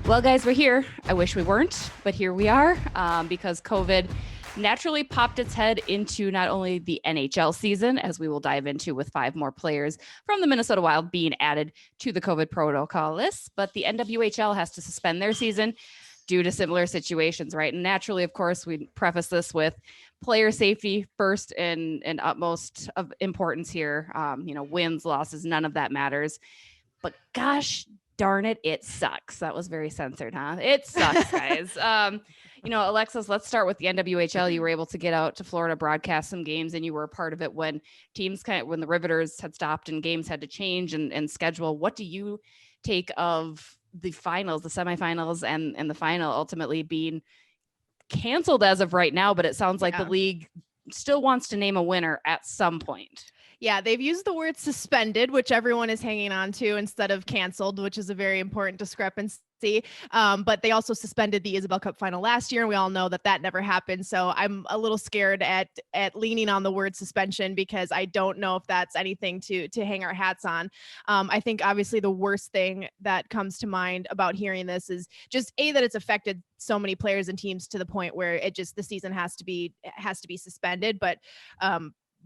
Well, guys, we're here. I wish we weren't, but here we are because COVID naturally popped its head into not only the NHL season, as we will dive into with 5 more players from the Minnesota Wild being added to the COVID protocol list, but the NWHL has to suspend their season due to similar situations, right? And naturally, of course, we preface this with player safety first and utmost of importance here. Wins, losses, none of that matters. But gosh darn it, it sucks. That was very censored, huh? It sucks, guys. Alexis, let's start with the NWHL. You were able to get out to Florida, broadcast some games, and you were a part of it when when the Riveters had stopped and games had to change and schedule. What do you take of the finals, the semifinals, and the final ultimately being canceled as of right now? But it sounds like the league still wants to name a winner at some point. Yeah, they've used the word suspended, which everyone is hanging on to instead of canceled, which is a very important discrepancy. But they also suspended the Isobel Cup final last year, and we all know that never happened. So I'm a little scared at leaning on the word suspension because I don't know if that's anything to hang our hats on. I think obviously the worst thing that comes to mind about hearing this is just that it's affected so many players and teams to the point where the season has to be suspended. But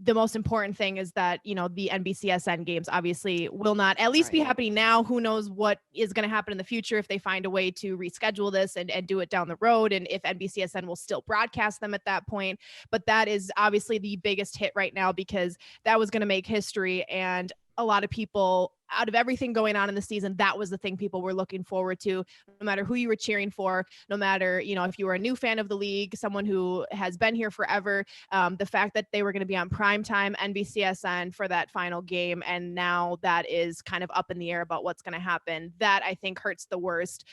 the most important thing is that, the NBCSN games obviously will not at least be happening now. Who knows what is going to happen in the future if they find a way to reschedule this and do it down the road, and if NBCSN will still broadcast them at that point. But that is obviously the biggest hit right now because that was going to make history, and a lot of people, out of everything going on in the season, that was the thing people were looking forward to, no matter who you were cheering for, no matter, if you were a new fan of the league, someone who has been here forever, the fact that they were going to be on primetime NBCSN for that final game. And now that is kind of up in the air about what's going to happen. That I think hurts the worst.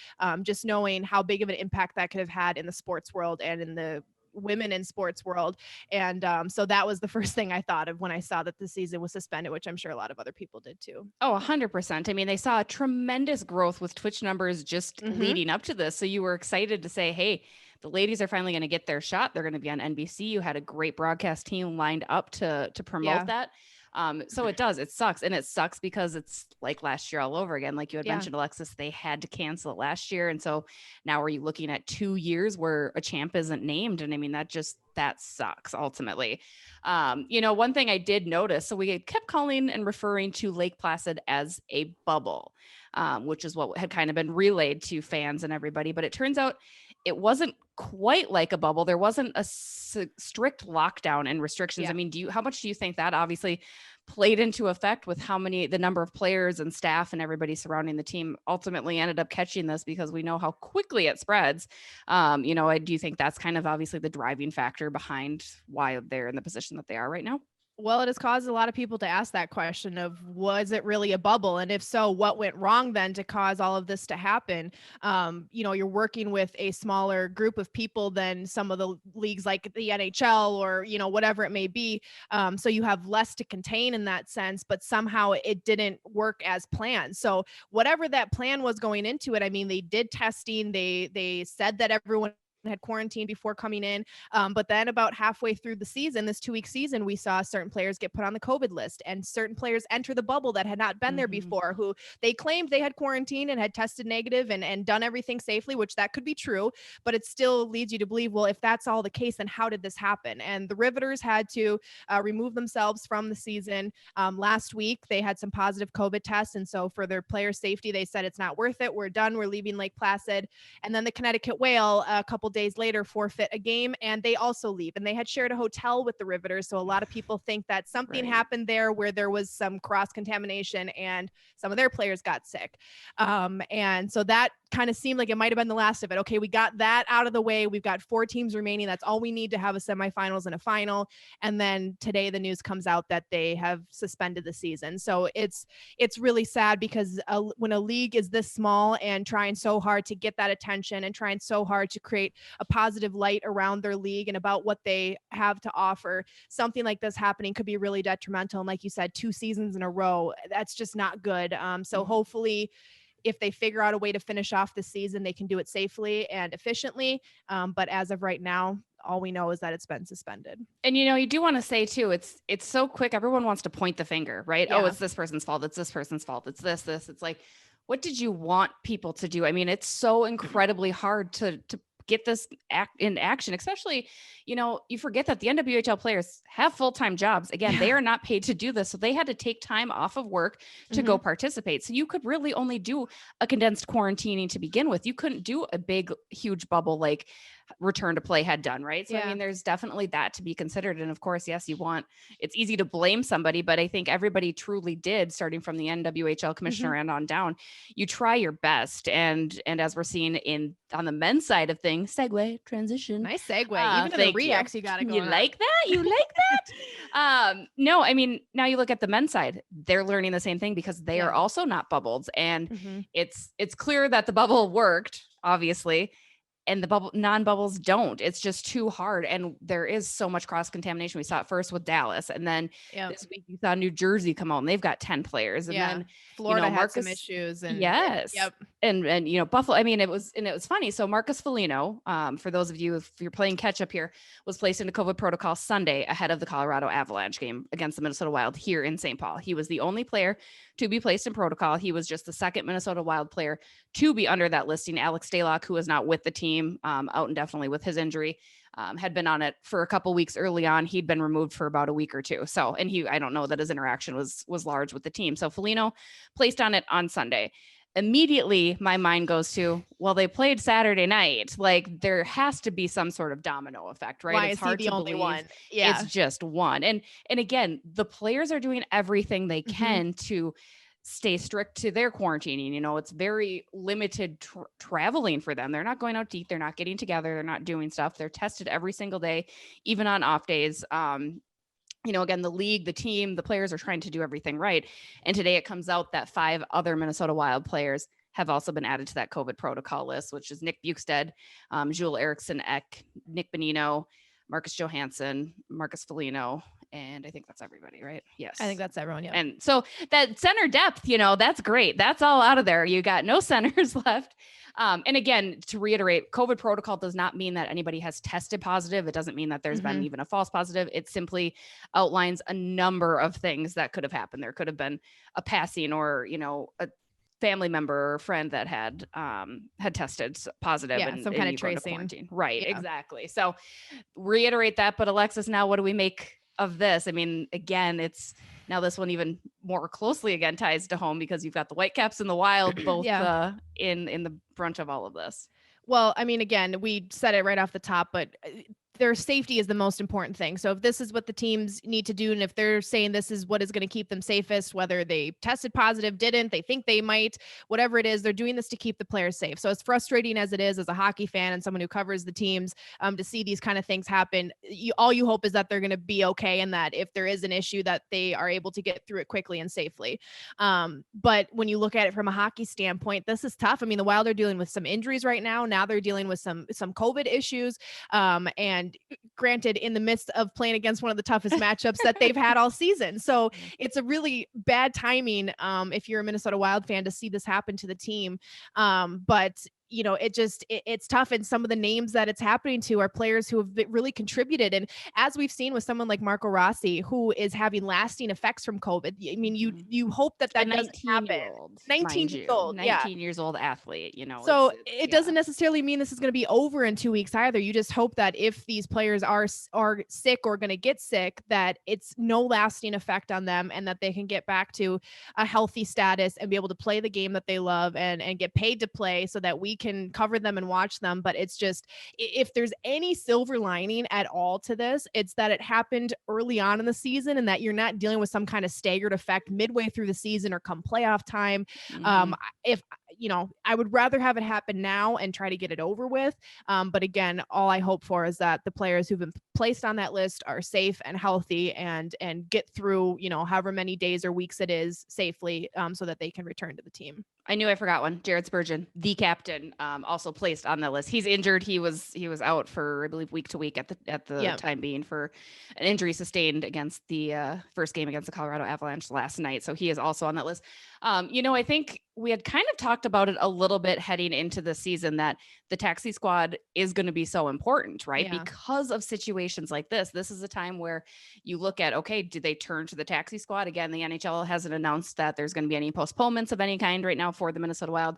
Just knowing how big of an impact that could have had in the sports world and in the women in sports world. And so that was the first thing I thought of when I saw that the season was suspended, which I'm sure a lot of other people did too. Oh, 100%. I mean, they saw a tremendous growth with Twitch numbers just leading up to this. So you were excited to say, hey, the ladies are finally going to get their shot. They're going to be on NBC. You had a great broadcast team lined up to promote that. So it sucks. And it sucks because it's like last year all over again. Like you had mentioned, Alexis, they had to cancel it last year. And so now are you looking at 2 years where a champ isn't named? And I mean, that sucks ultimately. One thing I did notice, so we kept calling and referring to Lake Placid as a bubble, which is what had kind of been relayed to fans and everybody. But it turns out it wasn't quite like a bubble. There wasn't a strict lockdown and restrictions. Yeah. I mean, how much do you think that obviously played into effect with the number of players and staff and everybody surrounding the team ultimately ended up catching this, because we know how quickly it spreads. Do you think that's kind of obviously the driving factor behind why they're in the position that they are right now? Well, it has caused a lot of people to ask that question of, was it really a bubble? And if so, what went wrong then to cause all of this to happen? You're working with a smaller group of people than some of the leagues like the NHL or, whatever it may be. So you have less to contain in that sense, but somehow it didn't work as planned. So whatever that plan was going into it, I mean, they did testing. They said that everyone had quarantined before coming in. But then about halfway through the season, this 2-week season, we saw certain players get put on the COVID list and certain players enter the bubble that had not been there before, who they claimed they had quarantined and had tested negative and done everything safely, which that could be true, but it still leads you to believe, well, if that's all the case, then how did this happen? And the Riveters had to remove themselves from the season. Last week, they had some positive COVID tests. And so for their player safety, they said, it's not worth it. We're done. We're leaving Lake Placid. And then the Connecticut Whale, a couple days later, forfeit a game, and they also leave. And they had shared a hotel with the Riveters, so a lot of people think that something happened there where there was some cross contamination and some of their players got sick. And so that kind of seemed like it might have been the last of it. Okay, we got that out of the way. We've got 4 teams remaining. That's all we need to have a semifinals and a final. And then today the news comes out that they have suspended the season. So it's really sad because when a league is this small and trying so hard to get that attention and trying so hard to create a positive light around their league and about what they have to offer, something like this happening could be really detrimental. And like you said, 2 seasons in a row, that's just not good. So hopefully if they figure out a way to finish off the season, they can do it safely and efficiently. But as of right now, all we know is that it's been suspended. And, you do want to say too, it's so quick. Everyone wants to point the finger, right? Yeah. Oh, it's this person's fault. It's this person's fault. It's this. It's like, what did you want people to do? I mean, it's so incredibly hard to get this in action, especially, you forget that the NWHL players have full-time jobs. Again, they are not paid to do this. So they had to take time off of work to go participate. So you could really only do a condensed quarantining to begin with. You couldn't do a big, huge bubble like return to play had done, right? So I mean, there's definitely that to be considered. And of course, yes, it's easy to blame somebody, but I think everybody truly did, starting from the NWHL commissioner and on down. You try your best. And as we're seeing on the men's side of things, segue, transition. Nice segue. Even in the reacts you got it going on. Like that? You like that? No, I mean, now you look at the men's side, they're learning the same thing because they are also not bubbled. And it's clear that the bubble worked, obviously, and the non-bubbles don't. It's just too hard. And there is so much cross contamination. We saw it first with Dallas. And then this week you saw New Jersey come out and they've got 10 players. And then Florida had some issues. And and Buffalo, I mean, it was funny. So Marcus Foligno, for those of you, if you're playing catch up here, was placed into COVID protocol Sunday ahead of the Colorado Avalanche game against the Minnesota Wild here in St. Paul. He was the only player to be placed in protocol. He was just the second Minnesota Wild player to be under that listing. Alex Stalock, who was not with the team, out indefinitely with his injury, had been on it for a couple weeks early on. He'd been removed for about a week or two. So, and I don't know that his interaction was large with the team. So Foligno placed on it on Sunday. Immediately my mind goes to, well, they played Saturday night. Like there has to be some sort of domino effect, right? Why it's hard is he the to only believe one? Yeah. It's just one. And again, the players are doing everything they can to stay strict to their quarantining. It's very limited traveling for them. They're not going out to eat. They're not getting together. They're not doing stuff. They're tested every single day, even on off days. Again, the league, the team, the players are trying to do everything right. And today it comes out that 5 other Minnesota Wild players have also been added to that COVID protocol list, which is Nick Bukestad, Jules Eriksson Ek, Nick Bonino, Marcus Johansson, Marcus Foligno, and I think that's everybody, right? Yes. I think that's everyone, yeah. And so that center depth, that's great. That's all out of there. You got no centers left. And again, to reiterate, COVID protocol does not mean that anybody has tested positive. It doesn't mean that there's been even a false positive. It simply outlines a number of things that could have happened. There could have been a passing or, a family member or friend that had tested positive and some kind of tracing. Right. Yeah. Exactly. So reiterate that. But Alexis, now what do we make of this? I mean, again, now this one even more closely again ties to home because you've got the Whitecaps and the Wild both in the brunt of all of this. Well, I mean, again, we said it right off the top, but their safety is the most important thing. So if this is what the teams need to do, and if they're saying this is what is going to keep them safest, whether they tested positive, didn't, they think they might, whatever it is, they're doing this to keep the players safe. So as frustrating as it is as a hockey fan and someone who covers the teams, to see these kind of things happen, all you hope is that they're going to be okay, and that if there is an issue that they are able to get through it quickly and safely. But when you look at it from a hockey standpoint, this is tough. I mean, the Wild are dealing with some injuries right now. Now they're dealing with some COVID issues. And granted, in the midst of playing against one of the toughest matchups that they've had all season. So it's a really bad timing if you're a Minnesota Wild fan to see this happen to the team. But it's tough. And some of the names that it's happening to are players who have really contributed. And as we've seen with someone like Marco Rossi, who is having lasting effects from COVID, I mean, you hope that doesn't happen. 19 years old, 19 years old athlete, So it doesn't necessarily mean this is going to be over in 2 weeks either. You just hope that if these players are sick or going to get sick, that it's no lasting effect on them and that they can get back to a healthy status and be able to play the game that they love and get paid to play so that we can cover them and watch them. But it's just, if there's any silver lining at all to this, it's that it happened early on in the season and that you're not dealing with some kind of staggered effect midway through the season or come playoff time. I would rather have it happen now and try to get it over with. But again, all I hope for is that the players who've been placed on that list are safe and healthy and get through, however many days or weeks it is safely, so that they can return to the team. I knew I forgot one. Jared Spurgeon, the captain, also placed on the list. He's injured. He was out for, I believe, week to week at the time being for an injury sustained against the first game against the Colorado Avalanche last night. So he is also on that list. I think we had kind of talked about it a little bit heading into the season that the taxi squad is going to be so important, right? Yeah. Because of situations like this. This is a time where you look at, okay, do they turn to the taxi squad? Again, the NHL hasn't announced that there's going to be any postponements of any kind right now for the Minnesota Wild,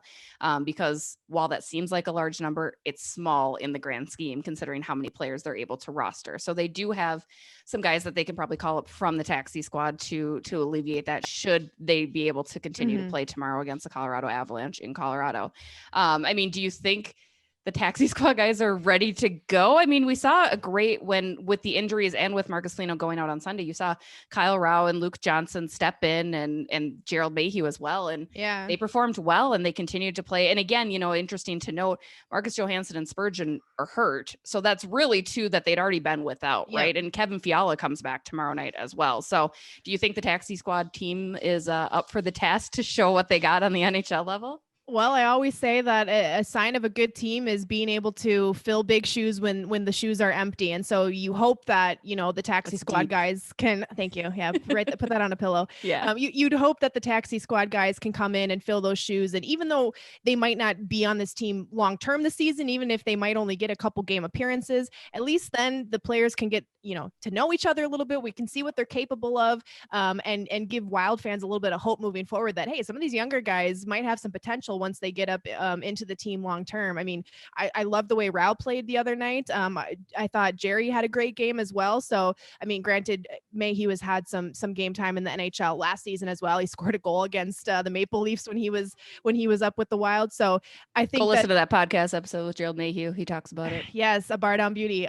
because while that seems like a large number, it's small in the grand scheme, considering how many players they're able to roster. So they do have some guys that they can probably call up from the taxi squad to alleviate that, should they be able to continue to play tomorrow against the Colorado Avalanche in Colorado. I mean, do you think the taxi squad guys are ready to go? I mean, we saw a great, when with the injuries and with Marcus Foligno going out on Sunday, you saw Kyle Rao and Luke Johnson step in, and Gerald Mayhew as well. And they performed well, and they continued to play. And again, interesting to note, Marcus Johansson and Spurgeon are hurt. So that's really two that they'd already been without, right? And Kevin Fiala comes back tomorrow night as well. So do you think the taxi squad team is up for the task to show what they got on the NHL level? Well, I always say that a sign of a good team is being able to fill big shoes when the shoes are empty. And so you hope that, the taxi squad guys can, thank you. Yeah. Right. Put that on a pillow. Yeah. You'd hope that the taxi squad guys can come in and fill those shoes. And even though they might not be on this team long-term this season, even if they might only get a couple game appearances, at least then the players can get, to know each other a little bit. We can see what they're capable of, and give Wild fans a little bit of hope moving forward that, hey, some of these younger guys might have some potential once they get up into the team long term. I mean, I love the way Rao played the other night. I thought Jerry had a great game as well. So, I mean, granted, Mayhew has had some game time in the NHL last season as well. He scored a goal against the Maple Leafs when he was up with the Wild. So I think listen to that podcast episode with Gerald Mayhew. He talks about it. Yes, a Bardown beauty.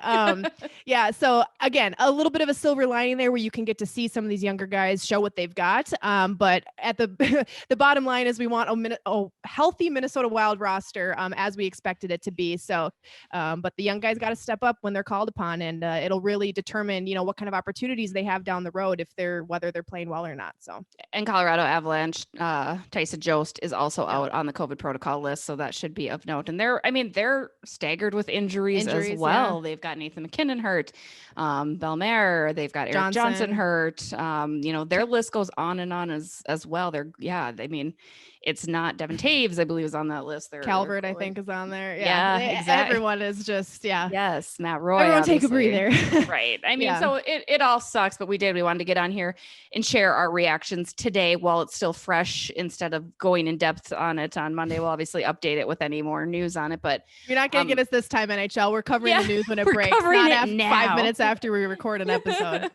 Yeah. So again, a little bit of a silver lining there where you can get to see some of these younger guys show what they've got. But at the the bottom line is we want a healthy Minnesota Wild roster, as we expected it to be. So, but the young guys got to step up when they're called upon, and it'll really determine, what kind of opportunities they have down the road whether they're playing well or not. So, and Colorado Avalanche, Tyson Jost is also out on the COVID protocol list, so that should be of note. And they're staggered with injuries as well. Yeah. They've got Nathan McKinnon hurt, Bellemare, they've got Eric Johnson hurt. Their list goes on and on as well. It's not Devin Taves, I believe, is on that list. Calvert, I think, is on there. Yeah, exactly. Everyone is just, Yes, Matt Roy. Everyone take a breather. Right. I mean, so it all sucks, but we wanted to get on here and share our reactions today while it's still fresh, instead of going in depth on it on Monday. We'll obviously update it with any more news on it, but you're not going to get us this time, NHL. We're covering the news when it breaks, not 5 minutes after we record an episode.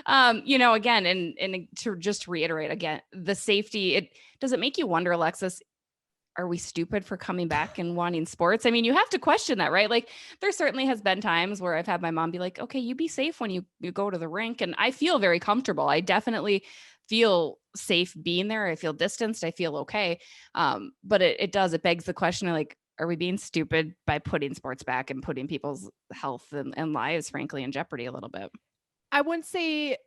Again, and to just reiterate again, the safety, does it make you wonder, Alexis, are we stupid for coming back and wanting sports? I mean, you have to question that, right? Like, there certainly has been times where I've had my mom be like, okay, you be safe when you go to the rink. And I feel very comfortable. I definitely feel safe being there. I feel distanced. I feel okay. But it begs the question of, like, are we being stupid by putting sports back and putting people's health and lives, frankly, in jeopardy a little bit? I wouldn't say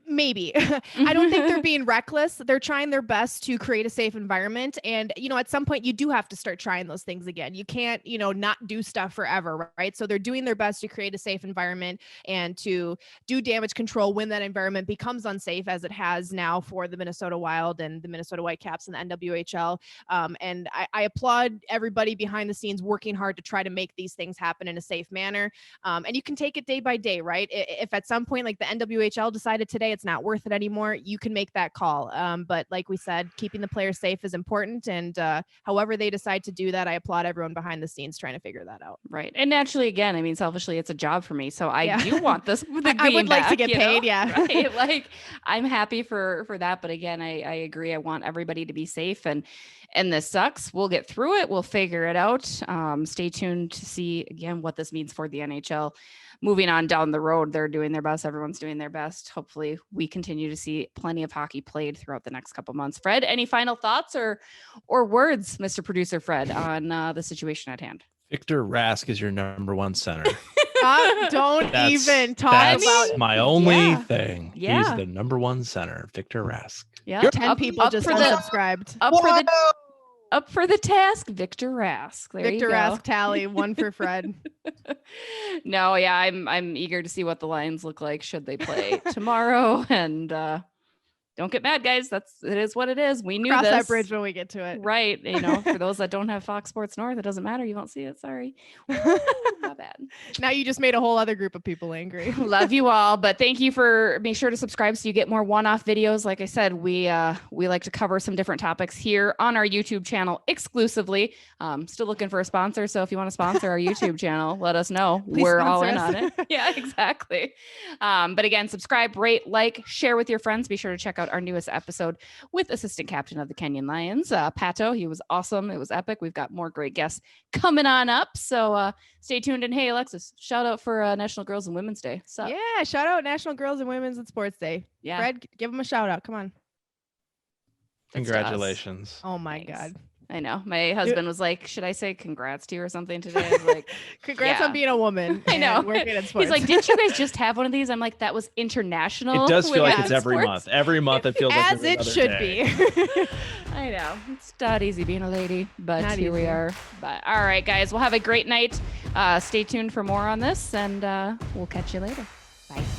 maybe. I don't think they're being reckless. They're trying their best to create a safe environment. And, at some point you do have to start trying those things again. You can't, not do stuff forever, right? So they're doing their best to create a safe environment and to do damage control when that environment becomes unsafe, as it has now for the Minnesota Wild and the Minnesota Whitecaps and the NWHL. And I applaud everybody behind the scenes working hard to try to make these things happen in a safe manner. And you can take it day by day, right? If at some point, like the NWHL decided today it's not worth it anymore, you can make that call. But like we said, keeping the players safe is important. And however they decide to do that, I applaud everyone behind the scenes trying to figure that out. Right. And naturally, again, I mean, selfishly, it's a job for me. So I do want this. I would like to get paid. Yeah. Right? Like, I'm happy for that. But again, I agree. I want everybody to be safe, and this sucks. We'll get through it. We'll figure it out. Stay tuned to see again what this means for the NHL. Moving on down the road, they're doing their best. Everyone's doing their best. Hopefully we continue to see plenty of hockey played throughout the next couple months. Fred, any final thoughts or words, Mr. Producer Fred, on the situation at hand? Victor Rask is your number one center. Don't even talk about it. My only thing. Yeah. He's the number one center, Victor Rask. Yeah. 10 people just unsubscribed. Up for the task, Victor Rask. Victor Rask tally, 1 for Fred. No, yeah, I'm eager to see what the Lions look like should they play tomorrow, and don't get mad, guys. It is what it is. We knew Cross this. that bridge when we get to it. Right. For those that don't have Fox Sports North, it doesn't matter. You won't see it. Sorry. Not bad. Now you just made a whole other group of people angry. Love you all, but thank you for make sure to subscribe so you get more one-off videos. Like I said, we like to cover some different topics here on our YouTube channel exclusively. Still looking for a sponsor, so if you want to sponsor our YouTube channel, let us know. Please We're all sponsor in us. on it. Yeah, exactly. But again, subscribe, rate, like, share with your friends. Be sure to check out our newest episode with assistant captain of the Kenyon Lions, Pato. He was awesome. It was epic. We've got more great guests coming on up. So stay tuned. And hey, Alexis, shout out for National Girls and Women's Day. So Yeah, shout out National Girls and Women's and Sports Day. yeah, Fred, give them a shout out. Come on. that's to us. Congratulations. Oh my Thanks. God. I know. My husband was like, should I say congrats to you or something today? I was like, Congrats yeah. on being a woman. I know. and working in sports. He's like, didn't you guys just have one of these? I'm like, that was international. It does feel like it's women's every sports." month. Every month it feels like as it every should other day. be. I know. It's not easy being a lady, but Not here we easy. are. But all right, guys, we'll have a great night. Stay tuned for more on this, and we'll catch you later. Bye.